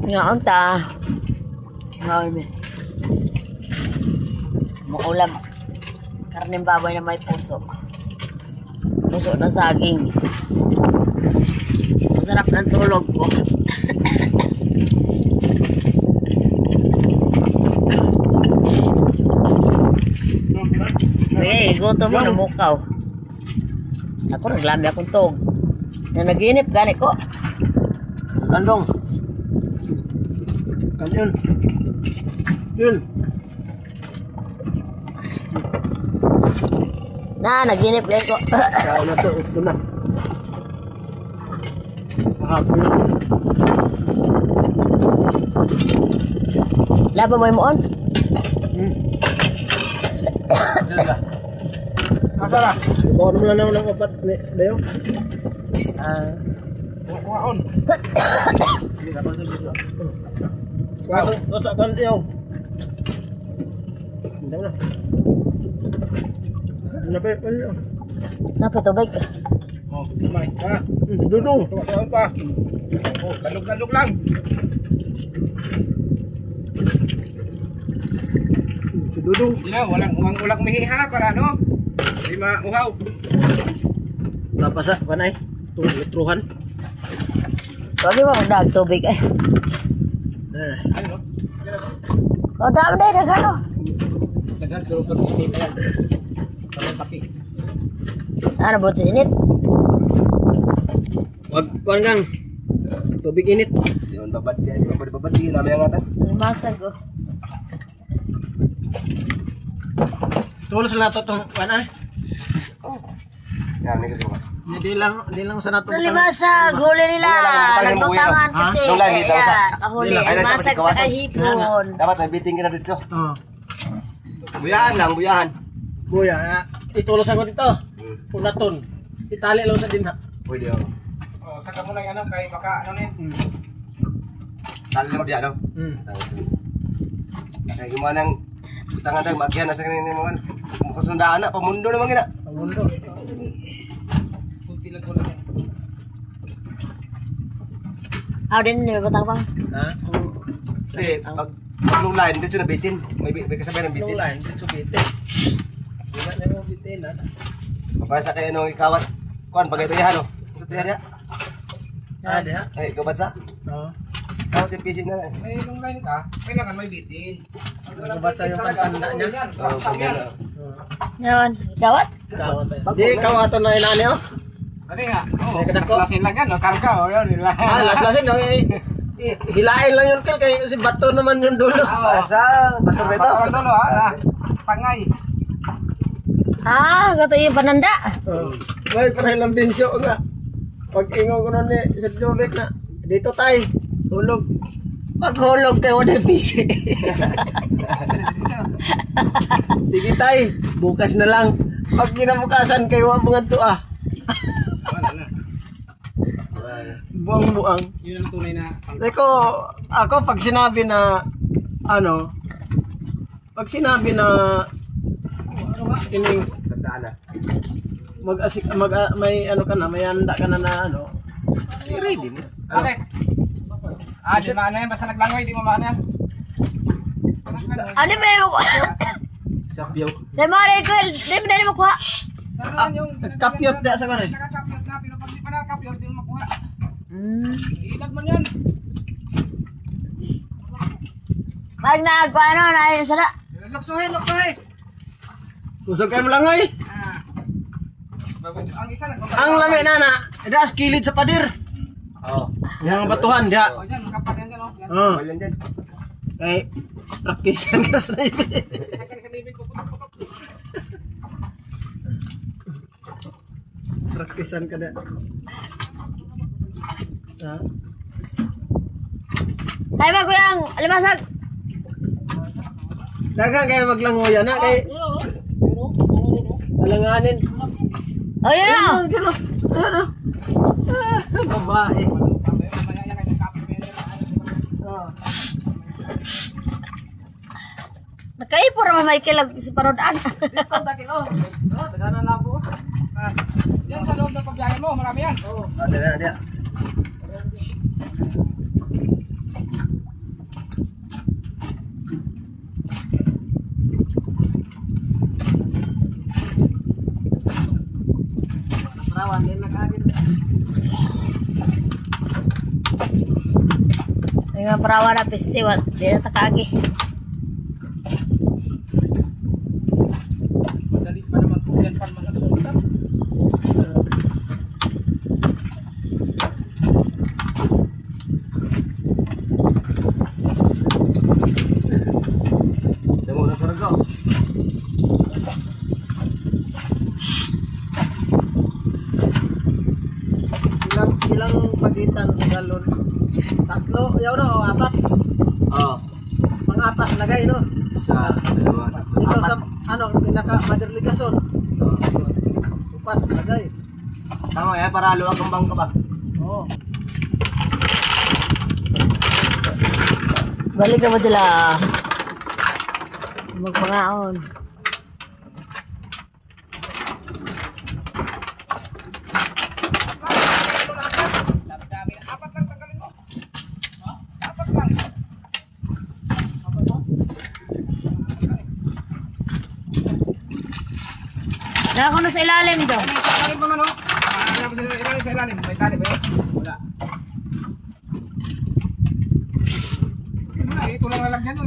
Ngaon ta. Ngaon mi. Maulam. Karneng baboy na may puso. Puso na saging. Masarap ng tulog ko. Okay, gutom mo na mukaw. Ako naglami akong tog. Na naginip gani ko. Kandong. Kanyon. Yun. Naginip gani ko. Kaya na to. Ito na. Hapon na. Laba mo imoon? Sila. Asara. Bawa mo lang naman ng opat ni Dayo. Kuhaon. Hindi na pala dito. Kuhaon. Osa kan Dayo. Hindi na. Napay pa niyo. Napay tubig. Oh, may. Ha. Dudong. Tuwa pa. Oh, lalog-lalog lang. Si Dudong. Hindi na, walang mihiha para ano? Hindi mauhaw. Napasa, panay. Itong litruhan. Pagi mo dag tubig ay. Ano? O dam day dagano. Dagan, pero pag-init na yan. Parang kape. Ano ba init? Wag, kuhan gang. Tubig init. Hindi naman babad yan. Babad, hindi namin ang atan. Masag ko. Tulos lang ito itong panay. Yan, hindi ko. Di lang sa nato. Nalimasag, huli nila. Naglutangan kasi. Doon lang, dito sa. Nakahuli. Ay, nasa Masag kawasan. sa hipon. Dapat may biting ka na dito. Oh. Buyahan lang, buyahan. Kuya, itulos ako dito. Pulaton. Itali lang sa dinha. Pwede ako. Oh, saka mo lang ano, kay baka ano Tali mo diyan, no? Kaya gimana nang tangan-tangan magyan na sa kanina mga kusundaan na, pamundo naman gina. Pamundo. Kunti lang ko lang. Aw din ni batang pang. Ha? Hindi, pag long line, dito na bitin. May kasabihan ng bitin. Long line, dito bitin. Di ba na mo bitin, ha? Para sa kaya nung ikawat, kuan, pag ito yan, no? Ito yan, ya. Ah, di ha? Ay, ikawat sa? Oo. Ikawat yung pising na. May long line ka, kailangan may bitin. Nagbabatsa yung pantanda niya. Oo, ganyan. Ngayon, gawat. Di, kawato na inani, oh. Kasi nga, Lasin lang yan, no? Karga, o yun, nila. Ah, lasin, no? Hilain lang yun, Kel, kaya si bato naman yung dulo. Asa, bato ba ito? Bato dulo, ha? Pangay. Gato yung pananda. May parang binsyo nga. Pag ingaw ko nun sa Jovek na, dito tay, hulog. Pag hulog kayo na busy. Sige tay, bukas na lang. Pag ginabukasan kayo ang mga to ah. Buang-buang. Yun ang tunay na Ako pag sinabi na ano, pag sinabi na kining tandaan na. may ano ka na, may handa ka na ano. Ready mo. Okay. Di maano yan, basta naglangoy, di mo maano yan. Ano ba yung Sapyaw. sa mga regal, di mo na makuha. Kapyot da sa kanil. Nakakapyot na, pero pag di pa nakakapyot, di mo makuha. Ilag man yan. Pag nagpaano na yun sana. Luksohin. Kusog kayo mo lang ay. Ang isa Ang lami na das kilid sa pader. Oo. Yung mga batuhan dia. O dyan, makapal yan dyan, o. Oh. Yan dyan. Kay praktisan ka sa ibig. Sakal ka, David, puputok. Praktisan ka na. Ha? Ay magkuyang, alimasag. Daghang kayo maglangoyan na kay alanganin. O yun o. Ano? Babae. Nakaipor naman may kilag sa parodaan. Yan sa loob ng pagbiyahe mo, marami yan. Ada. Mga parawa na festival. Di na takagi. Madali pa naman kung yan pa naman sa sultan. Demo na karga. Ilang pagitan sa galon? Tatlo, yaw no, o apat? Oo. Pang-apat lagay, no? Isa, dalawa, dito sa, ano, pinaka-maderligasyon. Upat, lagay. Tama yan, para luwag ang bangka ba? Oo. Balik na mo sila. Magpangaon. Dami-dami. Apat lang tanggalin mo. Ha? Apat lang. Naka na sa ilalim ito. Ano sa ilalim pa man oh? Ano ba ilalim sa ilalim? May tali ba yun? Wala. Ito na, ito lang lalagyan oh.